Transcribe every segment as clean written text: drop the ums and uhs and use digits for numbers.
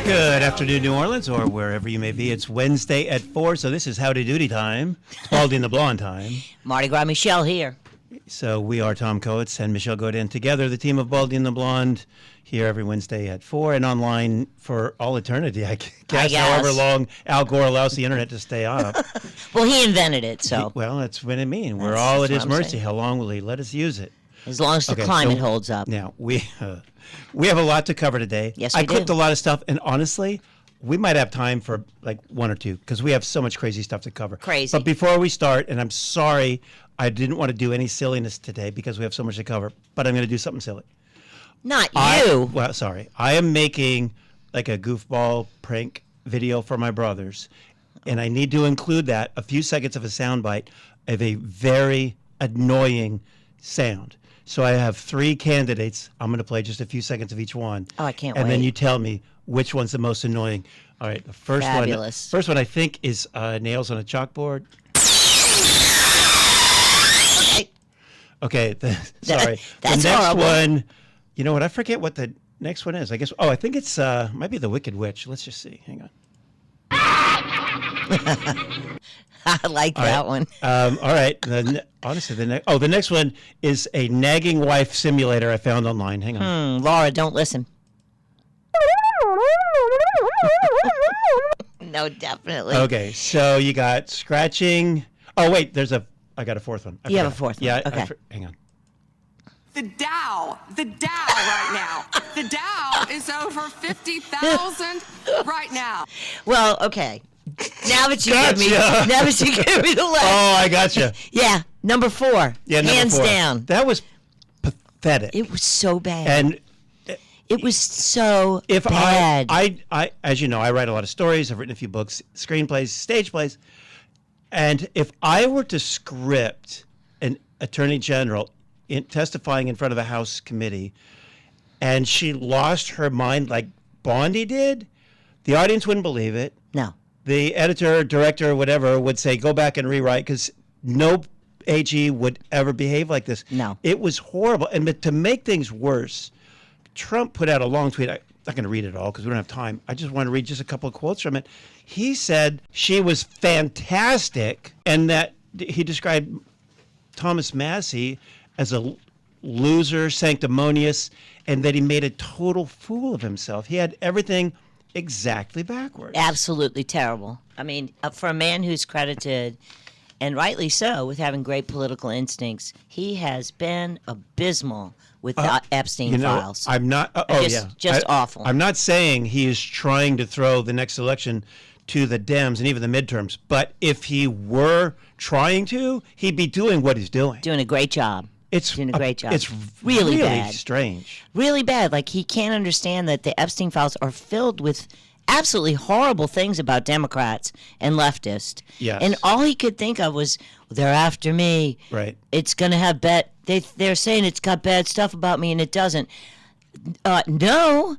Good afternoon, New Orleans, or wherever you may be. It's Wednesday at 4, so this is Howdy Doody time. It's Baldy and the Blonde time. Mardi Gras Michelle here. So we are Tom Coates and Michelle Godin together, the team of Baldy and the Blonde, here every Wednesday at 4 and online for all eternity, I guess. However long Al Gore allows the internet to stay up. Well, he invented it, so. Well, that's what I mean. We're all at his mercy. How long will he let us use it? As long as the climate holds up. Now, we have a lot to cover today. Yes, we do. I clipped a lot of stuff, and honestly, we might have time for like one or two because we have so much crazy stuff to cover. Crazy. But before we start, and I'm sorry, I didn't want to do any silliness today because we have so much to cover, but I'm going to do something silly. Not you. I am making like a goofball prank video for my brothers, and I need to include that, a few seconds of a soundbite of a very annoying sound. So I have 3 candidates. I'm going to play just a few seconds of each one. Oh, I can't wait. And then you tell me which one's the most annoying. All right, the first one I think is nails on a chalkboard. Okay, sorry. That's the next horrible. one, you know what? I forget what the next one is. I guess. Oh, I think it's might be the Wicked Witch. Let's just see. Hang on. I like that one. All right. Honestly, the next one is a nagging wife simulator I found online. Hang on. Laura, don't listen. No, definitely. Okay, so you got scratching. Oh wait, I got a fourth one. You have a fourth one. Yeah. Okay. Hang on. The Dow right now. The Dow is over 50,000 right now. Well, okay. Now that you give me the list. Oh, I gotcha. Yeah, number 4. Yeah, hands number 4. down. That was pathetic. It was so bad. And it was so if bad. I, as you know, I write a lot of stories. I've written a few books, screenplays, stage plays. And if I were to script an attorney general testifying in front of a House committee, and she lost her mind like Bondi did, the audience wouldn't believe it. No. The editor, director, whatever, would say, go back and rewrite, because no AG would ever behave like this. No. It was horrible. And to make things worse, Trump put out a long tweet. I'm not going to read it all because we don't have time. I just want to read just a couple of quotes from it. He said she was fantastic, and that he described Thomas Massie as a loser, sanctimonious, and that he made a total fool of himself. He had everything exactly backwards. Absolutely terrible. I mean, for a man who's credited, and rightly so, with having great political instincts, he has been abysmal with the Epstein files. I'm not. Just awful. I'm not saying he is trying to throw the next election to the Dems and even the midterms. But if he were trying to, he'd be doing what he's doing. Doing a great job. Doing a great job. It's really bad. Strange. Really bad. Like, he can't understand that the Epstein files are filled with absolutely horrible things about Democrats and leftists. Yes. And all he could think of was, they're after me. Right. It's going to have they're saying it's got bad stuff about me, and it doesn't. No.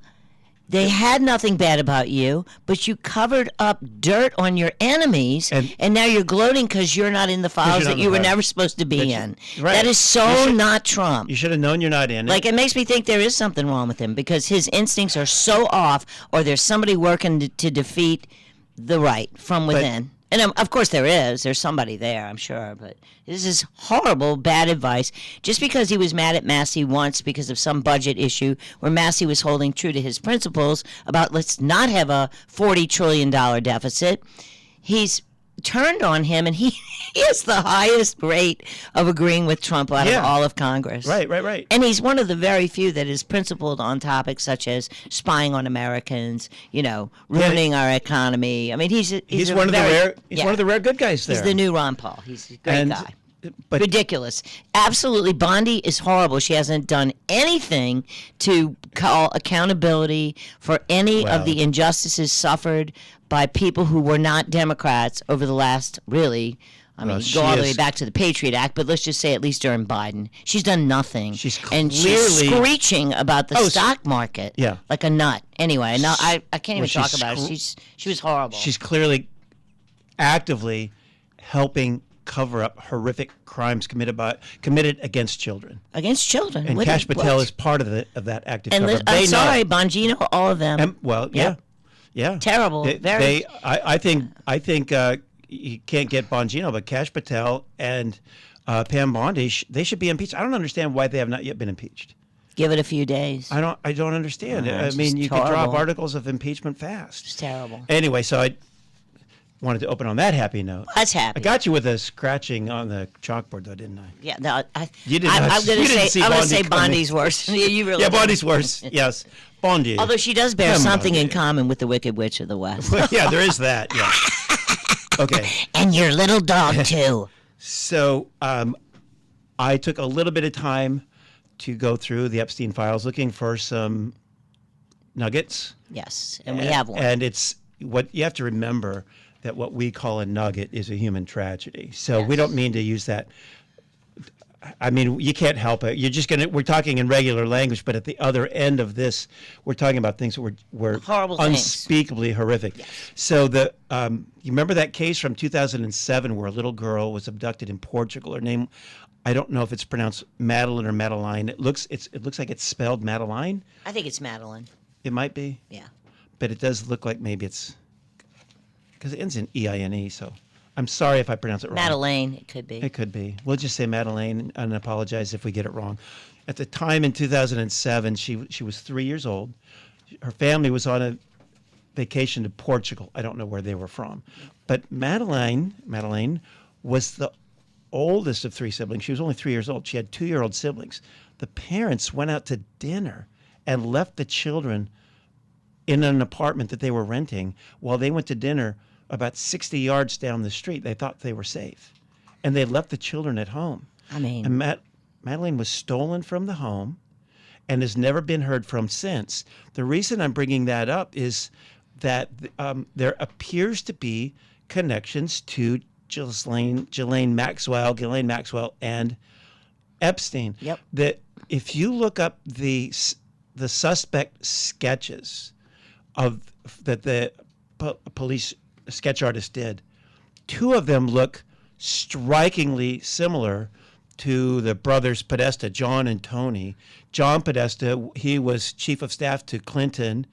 They had nothing bad about you, but you covered up dirt on your enemies, and now you're gloating because you're not in the files that you were never supposed to be in. Right. That is so not Trump. You should have known you're not in it. Like, it makes me think there is something wrong with him because his instincts are so off, or there's somebody working to defeat the right from within. And of course there is. There's somebody there, I'm sure. But this is horrible, bad advice. Just because he was mad at Massie once because of some budget issue where Massie was holding true to his principles about let's not have a $40 trillion deficit, he's turned on him, and he has the highest rate of agreeing with Trump out of all of Congress. Right. And he's one of the very few that is principled on topics such as spying on Americans, ruining our economy. I mean, he's one of the rare good guys there. He's the new Ron Paul. He's a great guy. But ridiculous. Absolutely. Bondi is horrible. She hasn't done anything to call accountability for any of the injustices suffered by people who were not Democrats over the last, really, go all the way back to the Patriot Act, but let's just say at least during Biden. She's done nothing. She's screeching about the stock market like a nut. Anyway, no, I can't even talk about it. She was horrible. She's clearly actively helping cover up horrific crimes committed against children. Against children. And Kash Patel is part of that active cover. I'm sorry, Bongino, all of them. Yeah. Yeah. Terrible. I think you can't get Bongino, but Kash Patel and Pam Bondi, they should be impeached. I don't understand why they have not yet been impeached. Give it a few days. I don't understand. I It's mean, just you could drop horrible. articles of impeachment fast. It's terrible. Anyway, so I wanted to open on that happy note. That's happy. I got you with a scratching on the chalkboard, though, didn't I? Yeah, no, You did not- I'm you going didn't to see say, I'm going to Bondi say coming. Bondi's worse. You really Yeah, did. Bondi's worse. Yes, Bondi. Although she does bear Come on, something in dude. common with the Wicked Witch of the West. Yeah, there is that. Yeah. Okay. And your little dog, too. So I took a little bit of time to go through the Epstein files looking for some nuggets. Yes, and we have one. And it's what you have to remember that what we call a nugget is a human tragedy. So we don't mean to use that. I mean, you can't help it. You're just we're talking in regular language, but at the other end of this, we're talking about things that were Horrible things. unspeakably horrific. Yes. So you remember that case from 2007 where a little girl was abducted in Portugal? Her name, I don't know if it's pronounced Madeleine or Madeleine. It looks like it's spelled Madeleine. I think it's Madeleine. It might be. Yeah. But it does look like maybe it's because it ends in E-I-N-E. So I'm sorry if I pronounce it wrong. Madeleine, it could be. It could be. We'll just say Madeleine and apologize if we get it wrong. At the time in 2007, she was 3 years old. Her family was on a vacation to Portugal. I don't know where they were from. But Madeleine was the oldest of three siblings. She was only 3 years old. She had 2-year-old siblings. The parents went out to dinner and left the children in an apartment that they were renting while they went to dinner about 60 yards down the street. They thought they were safe. And they left the children at home. I mean, And Madeleine was stolen from the home and has never been heard from since. The reason I'm bringing that up is that there appears to be connections to Ghislaine Maxwell and Epstein. Yep. That if you look up the suspect sketches that the police sketch artist did, two of them look strikingly similar to the brothers Podesta, John and Tony. John Podesta, he was chief of staff to Clinton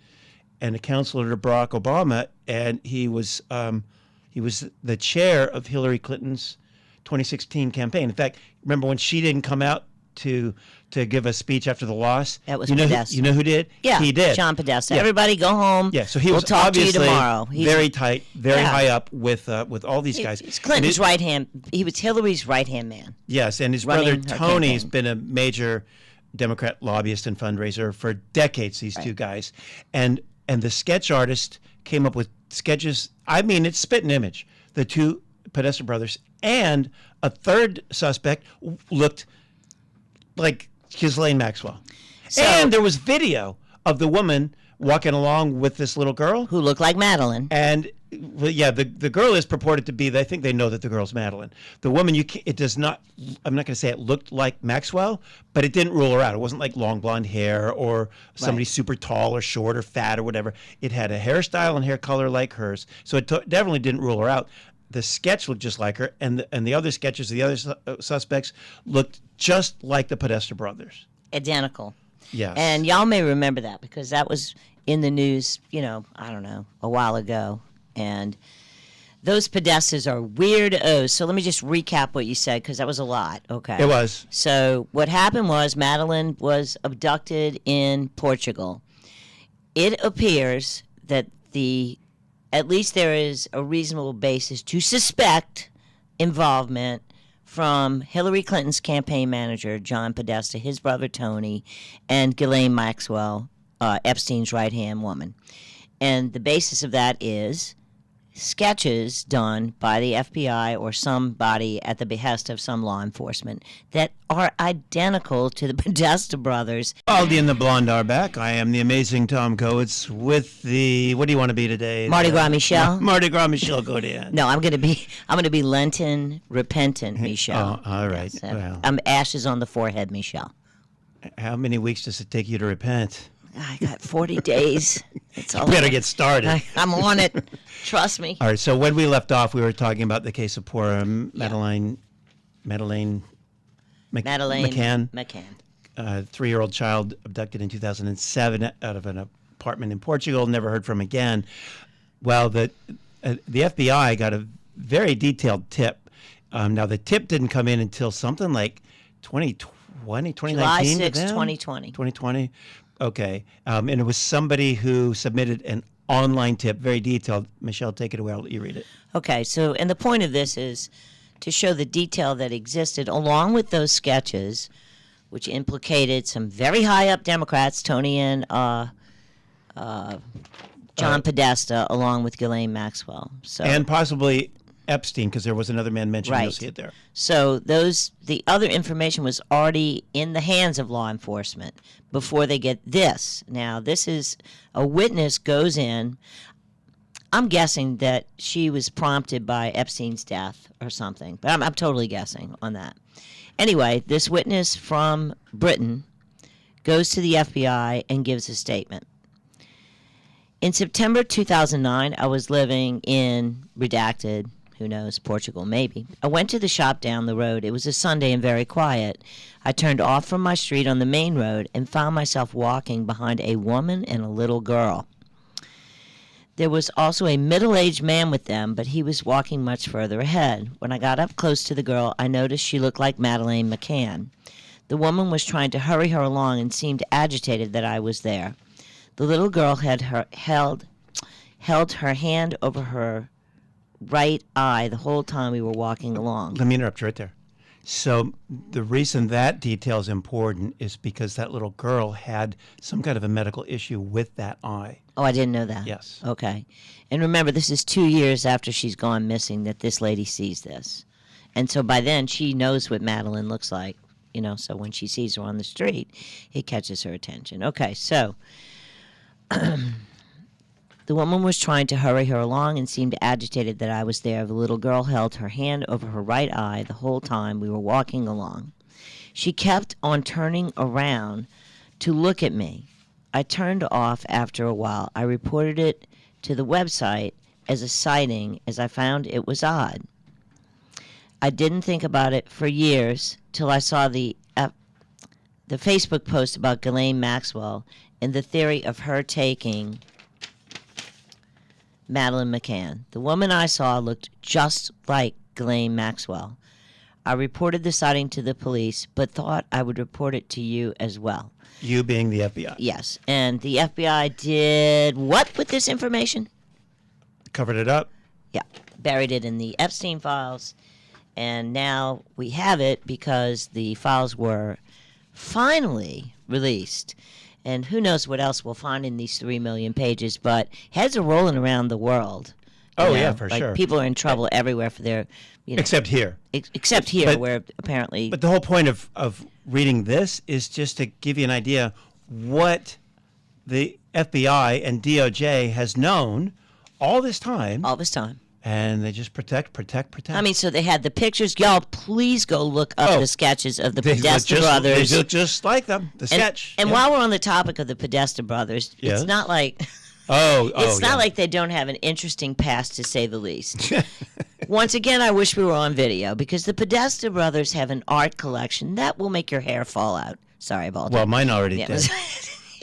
and a counselor to Barack Obama, and he was the chair of Hillary Clinton's 2016 campaign. In fact, remember when she didn't come out to give a speech after the loss? That was Podesta. You know who did? Yeah, he did. John Podesta. Yeah. Everybody go home. Yeah, so he we'll was talk to you obviously tomorrow. very tight, very Yeah. high up with all these guys. He's Clinton's right hand. He was Hillary's right hand man. Yes, and his running brother her Tony's campaign. been a major Democrat lobbyist and fundraiser for decades. These two guys, and the sketch artist came up with sketches. I mean, it's spit and image. The two Podesta brothers and a third suspect looked like Ghislaine Maxwell. So- And there was video of the woman walking along with this little girl. Who looked like Madeleine. And well, yeah, the girl is purported to be. I think they know that the girl's Madeleine. The woman, it does not. I'm not going to say it looked like Maxwell, but it didn't rule her out. It wasn't like long blonde hair or somebody super tall or short or fat or whatever. It had a hairstyle and hair color like hers, so it definitely didn't rule her out. The sketch looked just like her, and the other sketches, the other suspects looked just like the Podesta brothers. Identical. Yes. And y'all may remember that because that was in the news, I don't know, a while ago. And those Podestas are weirdos. So let me just recap what you said because that was a lot. Okay. It was. So what happened was Madeleine was abducted in Portugal. It appears that at least there is a reasonable basis to suspect involvement from Hillary Clinton's campaign manager, John Podesta, his brother Tony, and Ghislaine Maxwell, Epstein's right-hand woman. And the basis of that is sketches done by the FBI or somebody at the behest of some law enforcement that are identical to the Podesta brothers. Aldi and the Blonde are back. I am the amazing Tom Coates with the, what do you want to be today? Mardi Gras Michelle? Mardi Gras Michelle Godin. No, I'm gonna be Lenten repentant Michelle. Oh, all right. Yes, Well, I'm ashes on the forehead Michelle. how many weeks does it take you to repent? I got 40 days. It's all Better get started. I'm on it. Trust me. All right, so when we left off, we were talking about the case of poor Madeleine McCann, McCann. 3-year-old child abducted in 2007 out of an apartment in Portugal, never heard from again. Well, the FBI got a very detailed tip. Now, the tip didn't come in until something like 2020, 2019. July 6, to them? 2020. 2020. Okay. And it was somebody who submitted an online tip, very detailed. Michelle, take it away. I'll let you read it. Okay, so, and the point of this is to show the detail that existed along with those sketches, which implicated some very high up Democrats, Tony and John Podesta, along with Ghislaine Maxwell. So, And possibly Epstein, because there was another man mentioned. Right. You'll see it there. So the other information was already in the hands of law enforcement before they get this. Now, this is a witness goes in. I'm guessing that she was prompted by Epstein's death or something, but I'm totally guessing on that. Anyway, this witness from Britain goes to the FBI and gives a statement. In September 2009, I was living in redacted, who knows, Portugal maybe. I went to the shop down the road. It was a Sunday and very quiet. I turned off from my street on the main road and found myself walking behind a woman and a little girl. There was also a middle-aged man with them, but he was walking much further ahead. When I got up close to the girl, I noticed she looked like Madeleine McCann. The woman was trying to hurry her along and seemed agitated that I was there. The little girl had held her hand over her right eye the whole time we were walking along. Let me interrupt you right there. So the reason that detail is important is because that little girl had some kind of a medical issue with that eye. Oh, I didn't know that. Yes. Okay. And remember, this is 2 years after she's gone missing that this lady sees this. And so by then, she knows what Madeleine looks like, you know, so when she sees her on the street, it catches her attention. Okay, so the woman was trying to hurry her along and seemed agitated that I was there. The little girl held her hand over her right eye the whole time we were walking along. She kept on turning around to look at me. I turned off after a while. I reported it to the website as a sighting as I found it was odd. I didn't think about it for years till I saw the Facebook post about Ghislaine Maxwell and the theory of her taking Madeleine McCann. The woman I saw looked just like Ghislaine Maxwell. I reported the sighting to the police, but thought I would report it to you as well. You being the FBI. Yes, and the FBI did what with this information? Covered it up. Yeah, buried it in the Epstein files, and now we have it because the files were finally released. And who knows what else we'll find in these 3 million pages, but heads are rolling around the world. Oh, yeah, for sure. People are in trouble everywhere for their, you know. Except here. Except here, where apparently. But the whole point of reading this is just to give you an idea what the FBI and DOJ has known all this time. All this time. And they just protect. I mean, so they had the pictures. Y'all, please go look up the sketches of the Podesta brothers. They look just like them, the sketch. And while we're on the topic of the Podesta brothers, it's not like... It's not like they don't have an interesting past, to say the least. Once again, I wish we were on video, because the Podesta brothers have an art collection that will make your hair fall out. Sorry about that. Well, mine already did.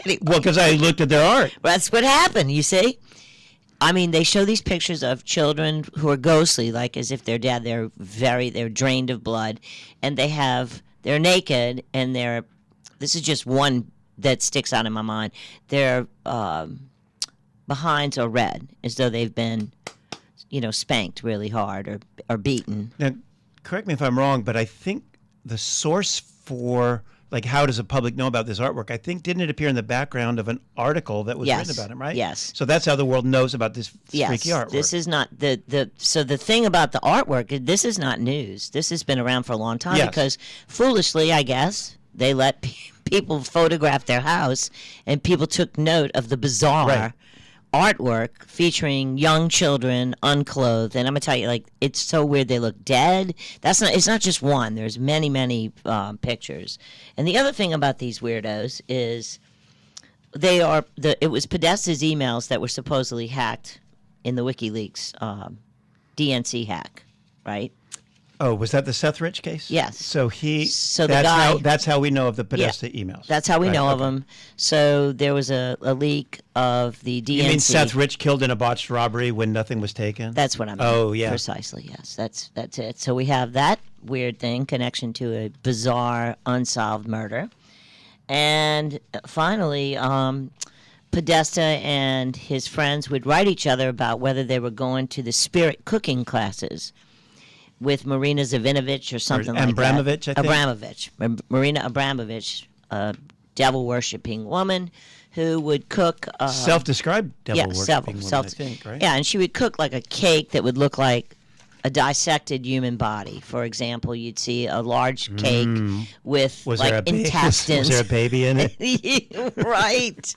Anyway. Well, because I looked at their art. That's what happened, you see? I mean, they show these pictures of children who are ghostly, like as if they're dead. They're drained of blood, and they're naked, and this is just one that sticks out in my mind. Their behinds are red, as though they've been, spanked really hard or beaten. Now, correct me if I'm wrong, but I think the source for, how does the public know about this artwork? I think, didn't it appear in the background of an article that was written about him, right? Yes. So that's how the world knows about this freaky artwork. This is not so the thing about the artwork, this is not news. This has been around for a long time because foolishly, I guess, they let people photograph their house, and people took note of the bizarre artwork featuring young children unclothed. And I'm gonna tell you, it's so weird. They look dead. It's not just one. There's many pictures. And the other thing about these weirdos is it was Podesta's emails that were supposedly hacked in the WikiLeaks DNC hack, right? Oh, was that the Seth Rich case? Yes. So So the that's guy- that's how we know of the Podesta emails. That's how we Right, know of okay. him. So there was a leak of the DNC. You mean Seth Rich killed in a botched robbery when nothing was taken? That's what I mean. Oh, yeah. Precisely, yes. That's it. So we have that weird thing, connection to a bizarre, unsolved murder. And finally, Podesta and his friends would write each other about whether they were going to the spirit cooking classes with Marina Zavinovich or something like Abramovich, that. I think. Abramovich. Marina Abramovich, a devil-worshipping woman who would cook... Self-described devil-worshipping woman, I think, right? Yeah, and she would cook like a cake that would look like a dissected human body. For example, you'd see a large cake with Was like there a intestines. Was there a baby in it? Right.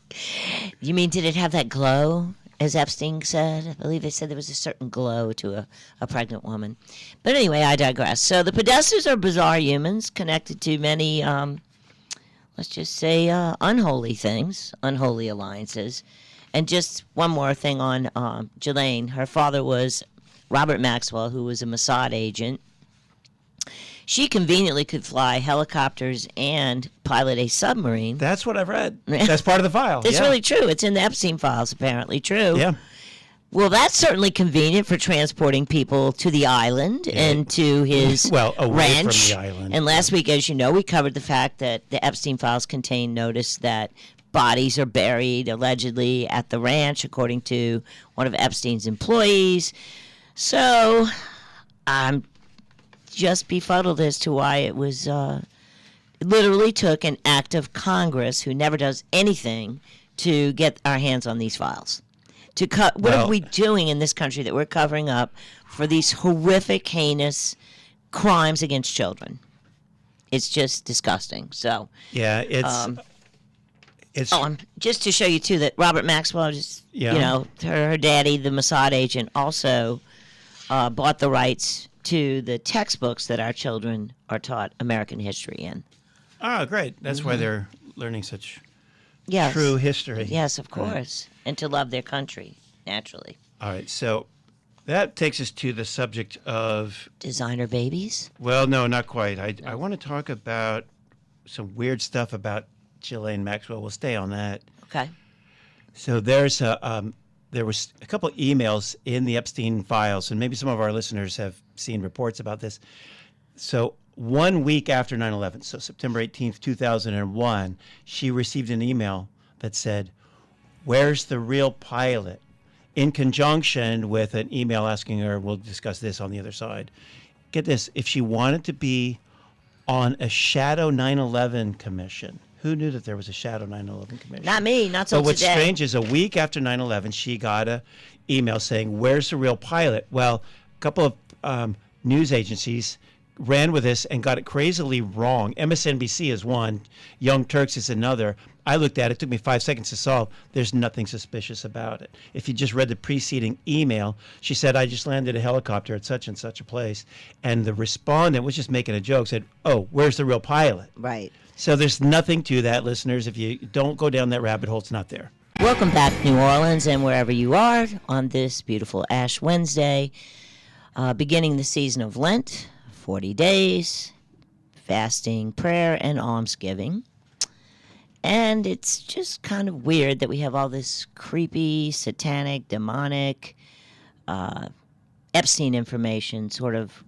You mean, did it have that glow, as Epstein said? I believe they said there was a certain glow to a pregnant woman. But anyway, I digress. So the Podestas are bizarre humans connected to many, let's just say, unholy things, unholy alliances. And just one more thing on Ghislaine. Her father was Robert Maxwell, who was a Mossad agent. She conveniently could fly helicopters and pilot a submarine. That's what I've read. That's part of the file. It's yeah. really true. It's in the Epstein files, apparently true. Yeah. Well, that's certainly convenient for transporting people to the island and to his Well, away from ranch. the island. And last week, as you know, we covered the fact that the Epstein files contain notice that bodies are buried allegedly at the ranch, according to one of Epstein's employees. So I'm just befuddled as to why it was it literally took an act of Congress, who never does anything, to get our hands on these files. What are we doing in this country that we're covering up for these horrific, heinous crimes against children? It's just disgusting. So Yeah, it's just to show you too that Robert Maxwell, her daddy, the Mossad agent, also bought the rights to the textbooks that our children are taught American history in. Oh, great. That's why they're learning such Yes. true history. Yes, of course. And to love their country, naturally. All right, so that takes us to the subject of... Designer babies? Well, no, not quite. I want to talk about some weird stuff about Ghislaine Maxwell. We'll stay on that. Okay. So there was a couple emails in the Epstein files, and maybe some of our listeners have seen reports about this. So 1 week after 9/11, so September 18th, 2001, she received an email that said, "Where's the real pilot?" in conjunction with an email asking her, we'll discuss this on the other side, get this, if she wanted to be on a shadow 9/11 commission. Who knew that there was a shadow 9/11 commission? Not me, not till But what's today. strange is a week after 9/11, she got a email saying, "Where's the real pilot?" Well, a couple of news agencies ran with this and got it crazily wrong. MSNBC is one, Young Turks is another. I looked at it, took me 5 seconds to solve. There's nothing suspicious about it. If you just read the preceding email, she said, "I just landed a helicopter at such and such a place." And the respondent was just making a joke, said, "Oh, where's the real pilot?" Right. So there's nothing to that, listeners. If you don't go down that rabbit hole, it's not there. Welcome back, New Orleans, and wherever you are on this beautiful Ash Wednesday, beginning the season of Lent, 40 days, fasting, prayer, and almsgiving. And it's just kind of weird that we have all this creepy, satanic, demonic, Epstein information sort of.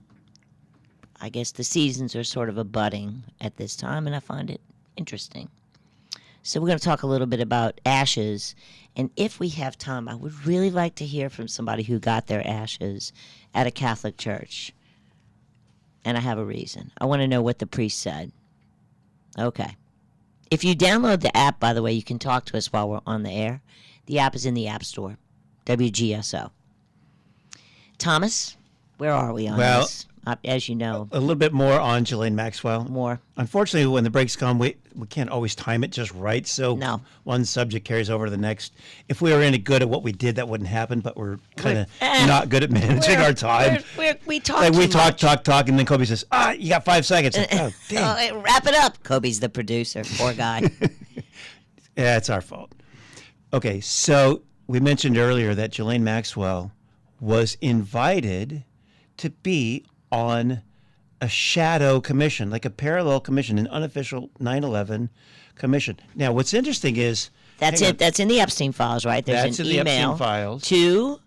I guess the seasons are sort of abutting at this time, and I find it interesting. So we're going to talk a little bit about ashes, and if we have time, I would really like to hear from somebody who got their ashes at a Catholic church. And I have a reason. I want to know what the priest said. Okay. If you download the app, by the way, you can talk to us while we're on the air. The app is in the App Store, WGSO. Thomas, where are we on this? As you know. A little bit more on Ghislaine Maxwell. More. Unfortunately, when the breaks come, we can't always time it just right, so No. one subject carries over to the next. If we were any good at what we did, that wouldn't happen, but we're kind of not good at managing our time. We talk Like too we talk, much. and then Kobe says, "You got 5 seconds." Like, oh, damn. Wrap it up. Kobe's the producer. Poor guy. Yeah, it's our fault. Okay, so we mentioned earlier that Ghislaine Maxwell was invited to be on a shadow commission, like a parallel commission, an unofficial 9/11 commission. Now, what's interesting is That's it. That's in the Epstein files, right? There's That's an in the email Epstein files. to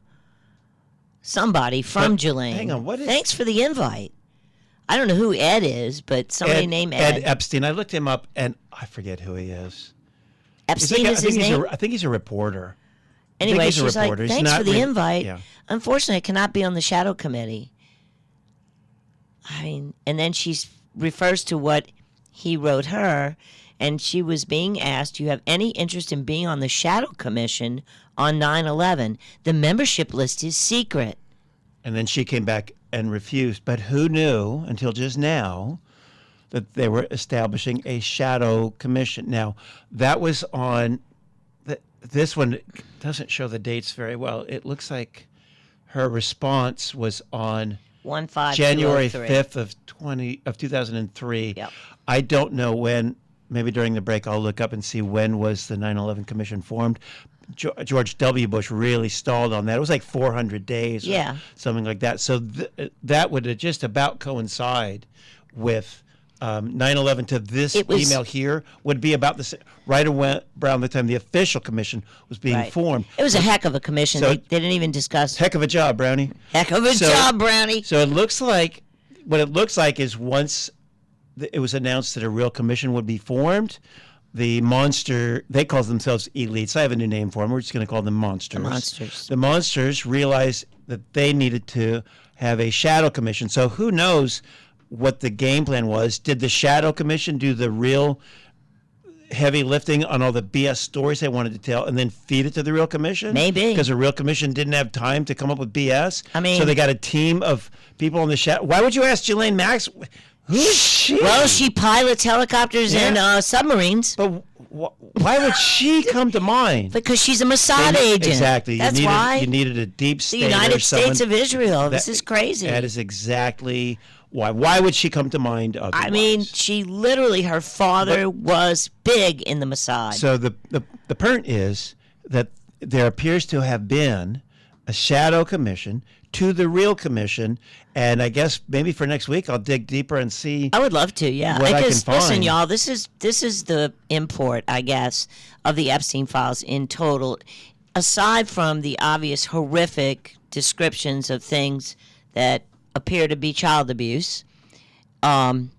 somebody from Ghislaine. hang on, what is- Thanks for the invite. I don't know who Ed is, but somebody named Ed. Ed Epstein. I looked him up, and I forget who he is. Epstein is his name? I think he's a reporter. Anyway, he's a she's like, reporter. He's thanks not for the re- invite. yeah. Unfortunately, I cannot be on the shadow committee. I mean, and then she refers to what he wrote her, and she was being asked, do you have any interest in being on the shadow commission on 9/11? The membership list is secret. And then she came back and refused. But who knew until just now that they were establishing a shadow commission? Now, that was on this one doesn't show the dates very well. It looks like her response was on 1/5/2003. January 5th of 2003. Yep. I don't know when. Maybe during the break I'll look up and see when was the 9/11 commission formed. George W. Bush really stalled on that. It was like 400 days or something like that. So that would just about coincide with 9/11 to this email here would be about the right around the time the official commission was being formed. It was a heck of a commission. So, they didn't even discuss. Heck of a job, Brownie. Heck of a job, Brownie. So it looks like what it looks like is once it was announced that a real commission would be formed, the monster, they call themselves elites. I have a new name for them. We're just going to call them monsters. The monsters. The monsters realized that they needed to have a shadow commission. So who knows what the game plan was? Did the shadow commission do the real heavy lifting on all the BS stories they wanted to tell and then feed it to the real commission? Maybe. Because the real commission didn't have time to come up with BS. I mean, so they got a team of people on the shadow. Why would you ask Ghislaine Maxwell? Who's she? Well, she pilots helicopters and submarines. But why would she come to mind? Because she's a Mossad agent. Exactly. That's why. You needed a deep state. The United States of Israel. This is crazy. That is exactly why. Why would she come to mind otherwise? I mean, she literally, her father was big in the Mossad. So the point is that there appears to have been a shadow commission to the real commission, and I guess maybe for next week I'll dig deeper and see. I would love to, yeah. What I can Listen, find. y'all, this is the import, I guess, of the Epstein files in total. Aside from the obvious horrific descriptions of things that appear to be child abuse, and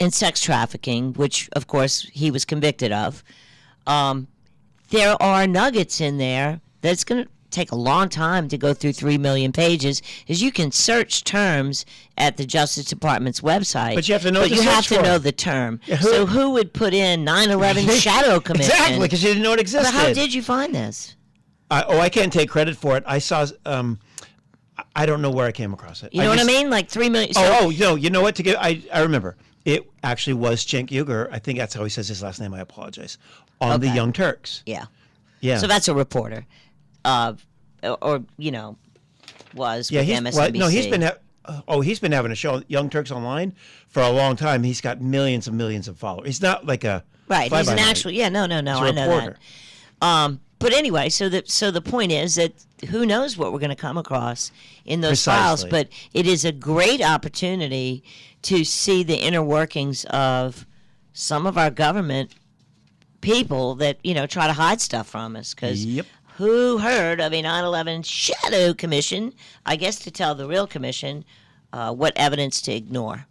sex trafficking, which of course he was convicted of, there are nuggets in there that's going to take a long time to go through 3 million pages, is you can search terms at the Justice Department's website. But you have to know. But you have to know the term. Yeah, so who would put in 9/11 Shadow Commission? Exactly, because you didn't know it existed. But how did you find this? I can't take credit for it. I saw. I don't know where I came across it. You know what I mean? Like 3 million. So, you know what? I remember. It actually was Cenk Uygur. I think that's how he says his last name. I apologize. On the Young Turks. Yeah. Yeah. So that's a reporter. Or was with MSNBC. Well, no, he's been having a show, Young Turks Online, for a long time. He's got millions and millions of followers. He's not like a right. He's an actual. Yeah, no. He's I know reporter. that. But anyway, so the point is that who knows what we're going to come across in those files. But it is a great opportunity to see the inner workings of some of our government people that try to hide stuff from us. Because who heard of a 9/11 Shadow Commission? I guess to tell the real commission what evidence to ignore.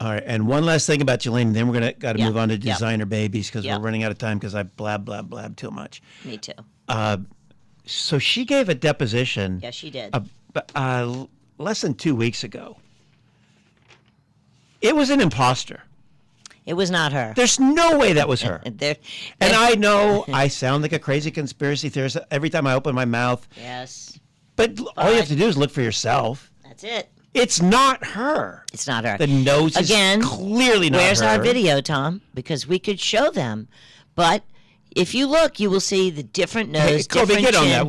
All right, and one last thing about Ghislaine, then we're got to move on to designer babies because we're running out of time because I blab too much. Me too. So she gave a deposition. Yes, she did. Less than 2 weeks ago. It was an imposter. It was not her. There's no way that was her. And I know I sound like a crazy conspiracy theorist every time I open my mouth. Yes. But all you have to do is look for yourself. That's it. It's not her. It's not her. The nose is clearly not her. Where's our video, Tom? Because we could show them. But if you look, you will see the different nose, Kobe, different get on chin. that.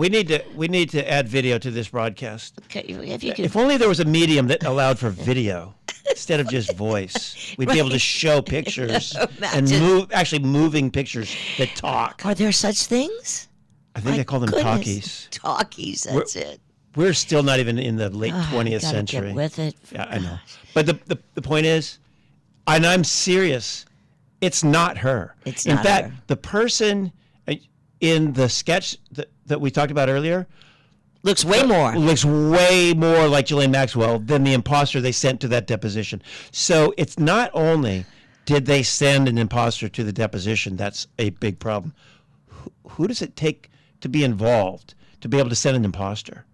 We need to add video to this broadcast. Okay, if you could. If only there was a medium that allowed for video instead of just voice. We'd be able to show pictures and moving pictures that talk. Are there such things? I think they call them talkies. Talkies, that's it. We're still not even in the late 20th gotta century. Get with it. Yeah, I know. But the point is, and I'm serious, it's not her. It's in not fact, her. the person in the sketch that we talked about earlier Looks way more. looks way more like Ghislaine Maxwell than the imposter they sent to that deposition. So it's not only did they send an imposter to the deposition, that's a big problem. Who does it take to be involved to be able to send an imposter?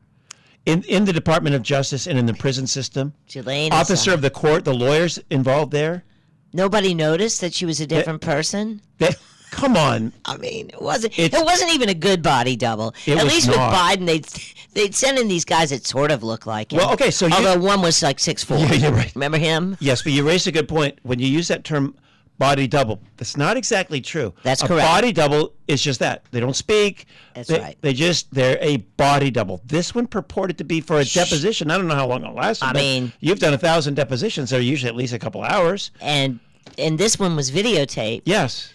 In the Department of Justice and in the prison system, Ghislaine officer of the court, the lawyers involved there, Nobody noticed that she was a different person. come on. I mean, it wasn't even a good body double. It At was least not. with Biden, they'd send in these guys that sort of look like him. Well, okay, so although one was like 6'4". Yeah, you're right. Remember him? Yes, but you raised a good point. When you use that term body double, that's not exactly true. That's a correct. Body double is just that. They don't speak. That's right. They're a body double. This one purported to be for a deposition. I don't know how long it lasted. I but mean- you've done 1,000 depositions. They're usually at least a couple hours. And this one was videotaped. Yes.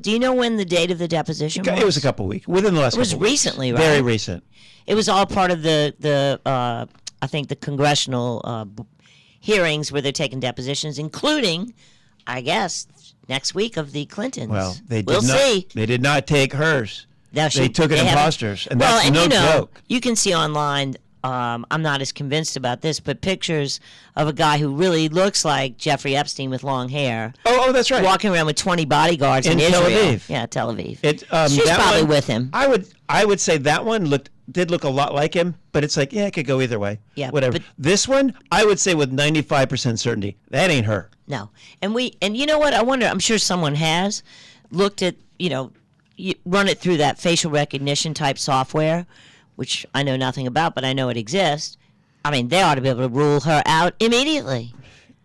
Do you know when the date of the deposition was? It was a couple weeks. Within the last It was couple weeks. recently, right? Very recent. It was all part of the I think the congressional hearings where they're taking depositions, including, I guess, next week of the Clintons. Well, we'll see. They did not take hers. Now, They took an haven't- imposters, and that's no joke. You can see online. I'm not as convinced about this, but pictures of a guy who really looks like Jeffrey Epstein with long hair, Oh, that's right. walking around with 20 bodyguards in Tel Israel. Aviv. Yeah, Tel Aviv. She's She's probably with him. I would say that one did look a lot like him, but it's like, yeah, it could go either way. Yeah, whatever. but- This one, I would say with 95% certainty, that ain't her. No, and you know what? I wonder. I'm sure someone has looked at you run it through that facial recognition type software, which I know nothing about, but I know it exists. I mean, they ought to be able to rule her out immediately.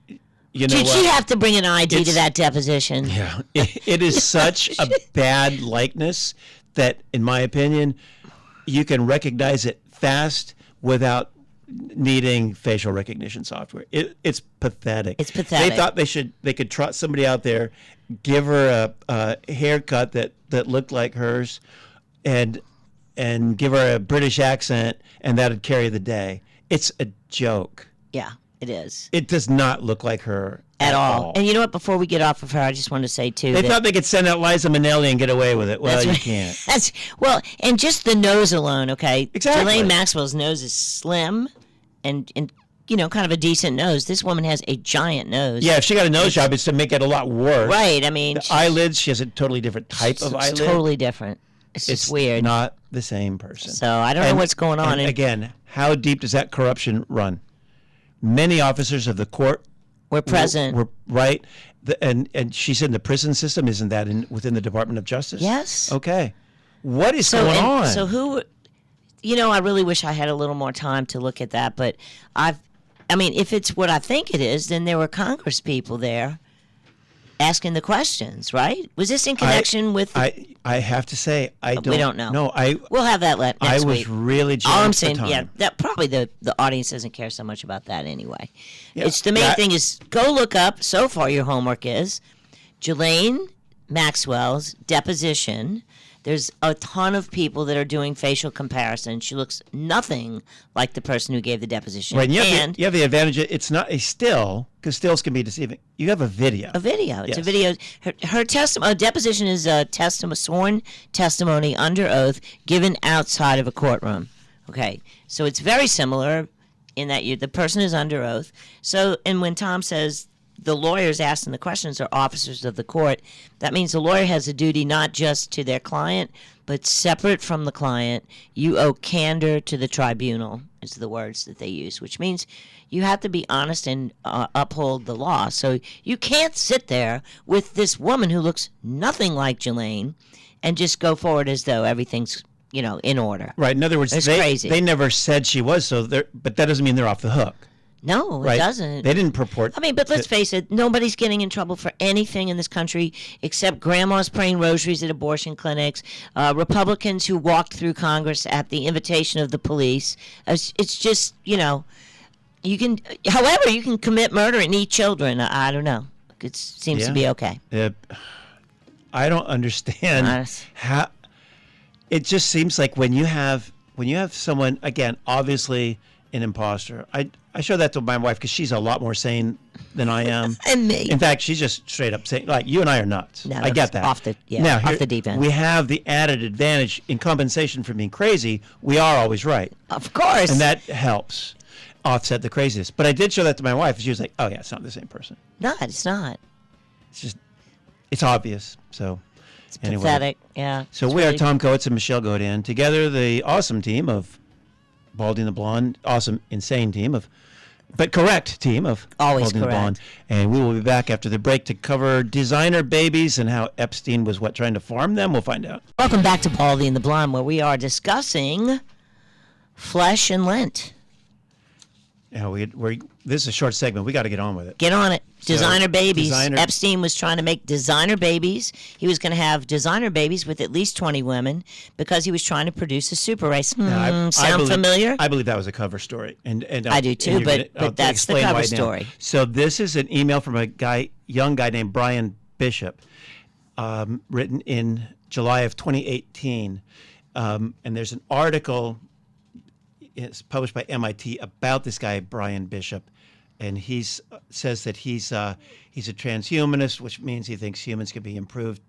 You know Did what? she have to bring an ID to It's- that deposition? Yeah, it is such a bad likeness that, in my opinion, you can recognize it fast without needing facial recognition software. It's pathetic. It's pathetic. They thought they could trot somebody out there, give her a haircut that looked like hers, and give her a British accent, and that'd carry the day. It's a joke. Yeah, it is. It does not look like her At all. And you know what? Before we get off of her, I just want to say, too, They that thought they could send out Liza Minnelli and get away with it. Well, That's you right. can't. Well, and just the nose alone, okay? Exactly. Ghislaine Maxwell's nose is slim and kind of a decent nose. This woman has a giant nose. Yeah, if she got a nose job, it's to make it a lot worse. Right. I mean, The eyelids, she has a totally different type of eyelid. it's totally different. It's just weird. Not the same person. So I don't know what's going on. And again, how deep does that corruption run? Many officers of the court We're present. were right. And she said in the prison system, isn't that within the Department of Justice? Yes. Okay. What is going on? So who? I really wish I had a little more time to look at that. But if it's what I think it is, then there were Congress people there asking the questions, right? Was this in connection with? I have to say, we don't know. No, We'll have that next I was week. really All I'm jammed for saying, time. yeah, that probably the audience doesn't care so much about that anyway. Yeah, It's the main thing is go look up. So far, your homework is Ghislaine Maxwell's deposition. There's a ton of people that are doing facial comparisons. She looks nothing like the person who gave the deposition. Right, and you have the advantage. It's not a still, because stills can be deceiving. You have a video. a video. It's a Yes. video. Her deposition is a sworn testimony under oath given outside of a courtroom. Okay, so it's very similar in that the person is under oath. So, and when Tom says the lawyers asking the questions are officers of the court, that means the lawyer has a duty not just to their client, but separate from the client, you owe candor to the tribunal, is the words that they use, which means you have to be honest and uphold the law. So you can't sit there with this woman who looks nothing like Ghislaine and just go forward as though everything's, in order. Right. In other words, It's they crazy. never said she was, but that doesn't mean they're off the hook. No, Right? it doesn't. They didn't purport. But let's face it, nobody's getting in trouble for anything in this country except grandmas praying rosaries at abortion clinics, Republicans who walked through Congress at the invitation of the police. It's just, you can commit murder and eat children. I don't know. It seems to be okay. I don't understand Honest. how. It just seems like when you have when you have someone, again, obviously an imposter. I show that to my wife because she's a lot more sane than I am. And me. In fact, she's just straight up saying, like, you and I are nuts. No, I get that. off the deep end. We have the added advantage in compensation for being crazy. We are always right. Of course. And that helps offset the craziness. But I did show that to my wife, and she was like, oh, yeah, it's not the same person. No, it's not. It's just, it's obvious. So, It's anyway. pathetic. Yeah. So it's we really- are Tom Coates and Michelle Godin, together the awesome team of Baldy and the Blonde, awesome, insane team of, but correct team of Always Baldy and the correct. Blonde. And we will be back after the break to cover designer babies and how Epstein was, trying to farm them? We'll find out. Welcome back to Baldy and the Blonde, where we are discussing flesh and lint. Yeah, this is a short segment. We got to get on with it. Get on it. Designer babies. designer- Epstein was trying to make designer babies. He was going to have designer babies with at least 20 women because he was trying to produce a super race. Now, I Sound believe- familiar? I believe that was a cover story, and I do too, and you're but I'll that's the explain cover why now. story. So this is an email from a young guy named Brian Bishop, written in July of 2018, and there's an article. It's published by MIT about this guy Brian Bishop, and says that he's a transhumanist, which means he thinks humans can be improved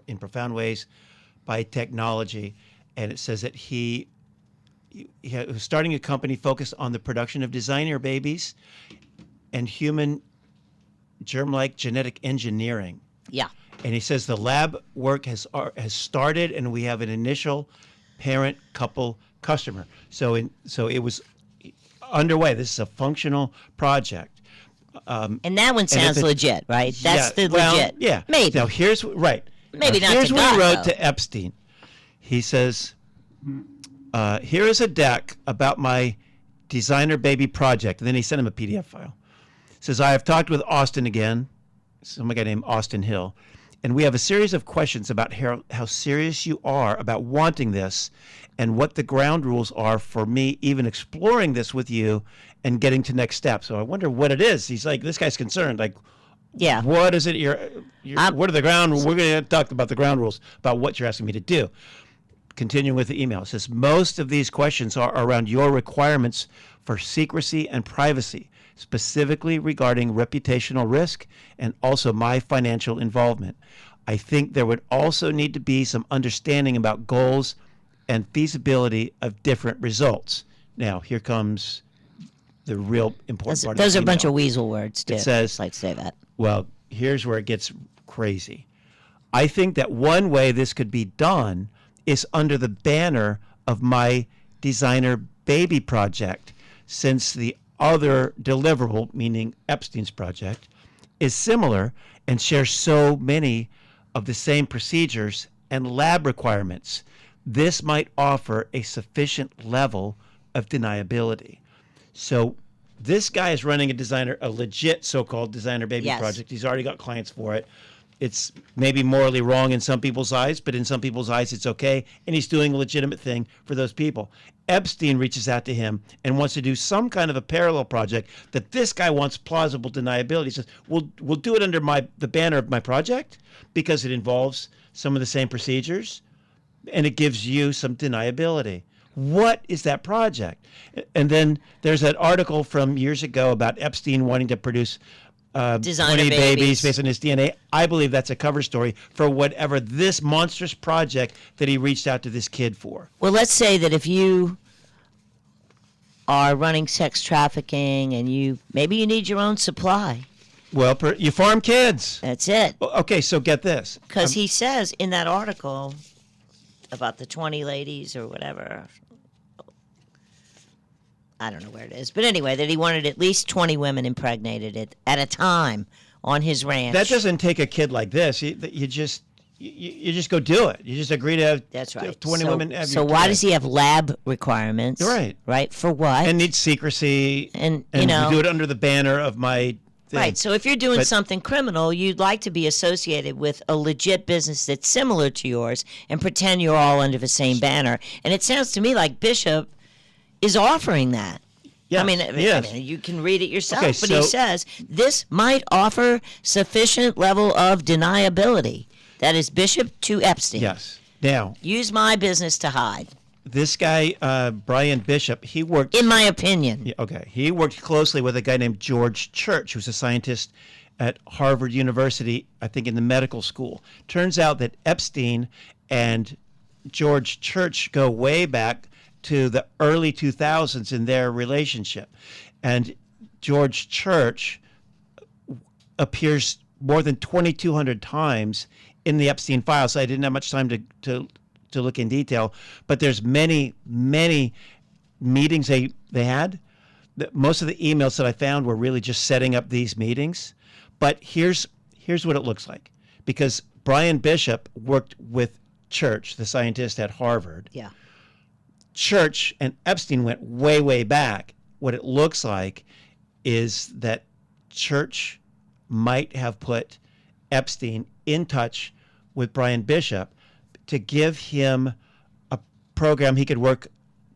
in profound ways by technology. And it says that he was starting a company focused on the production of designer babies and human germ-like genetic engineering. Yeah. And he says the lab work has started, and we have an initial parent couple customer. So it was underway. This is a functional project. And that one sounds legit, right? That's the well, legit. Yeah. Maybe. Now here's right. Maybe now, not here's to what God, he wrote though. to Epstein. He says, "Here is a deck about my designer baby project." And then he sent him a PDF file. Says, "I have talked with Austin again, some guy named Austin Hill, and we have a series of questions about how serious you are about wanting this and what the ground rules are for me even exploring this with you and getting to next steps." So I wonder what it is. He's like, this guy's concerned. Like, Yeah. what is it? What are the ground rules? We're going to talk about the ground rules, about what you're asking me to do. Continuing with the email, it says, most of these questions are around your requirements for secrecy and privacy, specifically regarding reputational risk and also my financial involvement. I think there would also need to be some understanding about goals and feasibility of different results. Now, here comes the real important part. Those of are a the bunch email. of weasel words, too. It says, I'd like to say that. Well, here's where it gets crazy. I think that one way this could be done is under the banner of my designer baby project, since the other deliverable, meaning Epstein's project, is similar and shares so many of the same procedures and lab requirements. This might offer a sufficient level of deniability. So this guy is running a legit so-called designer baby Yes. project. He's already got clients for it. It's maybe morally wrong in some people's eyes, but in some people's eyes, it's okay. And he's doing a legitimate thing for those people. Epstein reaches out to him and wants to do some kind of a parallel project that this guy wants plausible deniability. He says, we'll do it under the banner of my project because it involves some of the same procedures and it gives you some deniability. What is that project? And then there's that article from years ago about Epstein wanting to produce Designer 20 babies babies. based on his DNA. I believe that's a cover story for whatever this monstrous project that he reached out to this kid for. Well, let's say that if you are running sex trafficking and maybe you need your own supply. Well, you farm kids. That's it. Well, okay, so get this. Because he says in that article about the 20 ladies or whatever, I don't know where it is, but anyway, that he wanted at least 20 women impregnated at a time on his ranch. That doesn't take a kid like this. You just go do it. You just agree to have, That's right. have 20 women. Have So your why kid. does he have lab requirements? Right. Right. For what? And needs secrecy. And, we you know, do it under the banner of my thing. right. So if you're doing But- something criminal, you'd like to be associated with a legit business that's similar to yours and pretend you're all under the same banner. And it sounds to me like Bishop is offering that. Yes, I mean, yes. you can read it yourself, Okay, but so- he says this might offer sufficient level of deniability. That is Bishop to Epstein. Yes. Now, Use my business to hide. this guy, Brian Bishop, he worked... In my opinion. Yeah, okay. He worked closely with a guy named George Church, who's a scientist at Harvard University, I think in the medical school. Turns out that Epstein and George Church go way back to the early 2000s in their relationship. And George Church appears more than 2,200 times in the Epstein files. So I didn't have much time to look in detail, but there's many meetings they had. Most of the emails that I found were really just setting up these meetings. But here's what it looks like, because Brian Bishop worked with Church, the scientist at Harvard. Yeah. Church and Epstein went way back. What it looks like is that Church might have put Epstein in touch with Brian Bishop to give him a program he could work,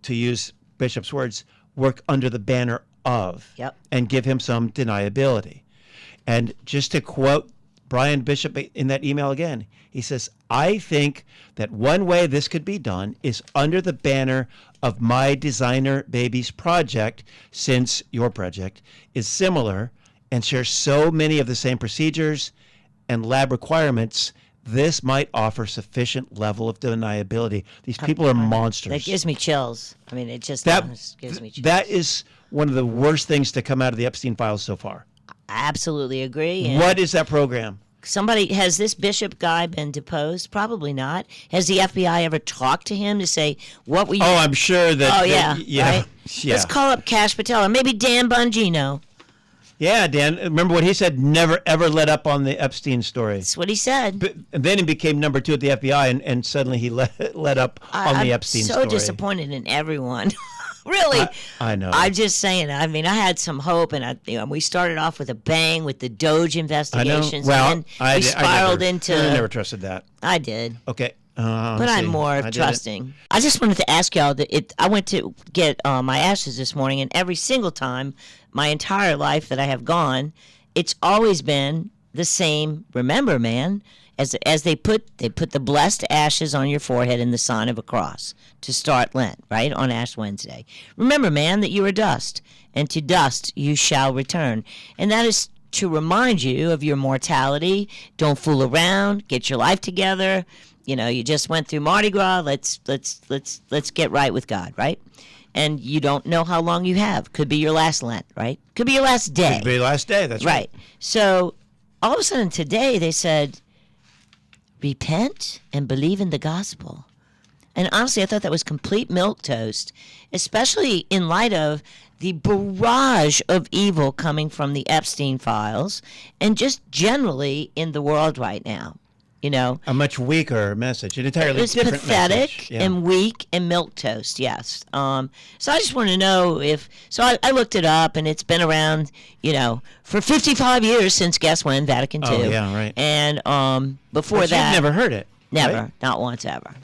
to use Bishop's words, work under the banner of, Yep. and give him some deniability. And just to quote Brian Bishop in that email again, he says, "I think that one way this could be done is under the banner of my designer babies project, since your project is similar and shares so many of the same procedures and lab requirements. This might offer sufficient level of deniability." These people are monsters. That gives me chills. I mean, it just gives me chills. That is one of the worst things to come out of the Epstein files so far. I absolutely agree. And What is that program? has this Bishop guy been deposed? Probably not. Has the FBI ever talked to him to say, what were you... Oh, I'm sure that... Oh, yeah. that- yeah. Right? Yeah. Let's call up Cash Patel, or maybe Dan Bongino. Yeah, Dan. Remember what he said? Never, ever let up on the Epstein story. That's what he said. But and then he became number 2 at the FBI, and suddenly he let up on the Epstein story. I'm so disappointed in everyone. Really. I know. I'm just saying. I mean, I had some hope, and we started off with a bang with the Doge investigations. Well, and then we spiraled into... I never trusted that. I did. Okay. But I'm more trusting. I just wanted to ask y'all that I went to get my ashes this morning, and every single time, my entire life that I have gone, it's always been the same. Remember, man, as they put the blessed ashes on your forehead in the sign of a cross to start Lent, right, on Ash Wednesday. Remember, man, that you are dust, and to dust you shall return. And that is to remind you of your mortality. Don't fool around. Get your life together. You know, you just went through Mardi Gras. Let's get right with God, right? And you don't know how long you have. Could be your last Lent, right? Could be your last day. Could be your last day. That's right. So all of a sudden today they said, repent and believe in the gospel. And honestly, I thought that was complete milquetoast, especially in light of the barrage of evil coming from the Epstein files and just generally in the world right now. You know, A much weaker message, an entirely it's different pathetic message. Yeah. and weak and milquetoast, yes. So I just want to know if... So I looked it up, and it's been around, for 55 years since, guess when, Vatican II. Oh, yeah, right. And before But that... you've never heard it. Never. Right? Not once ever.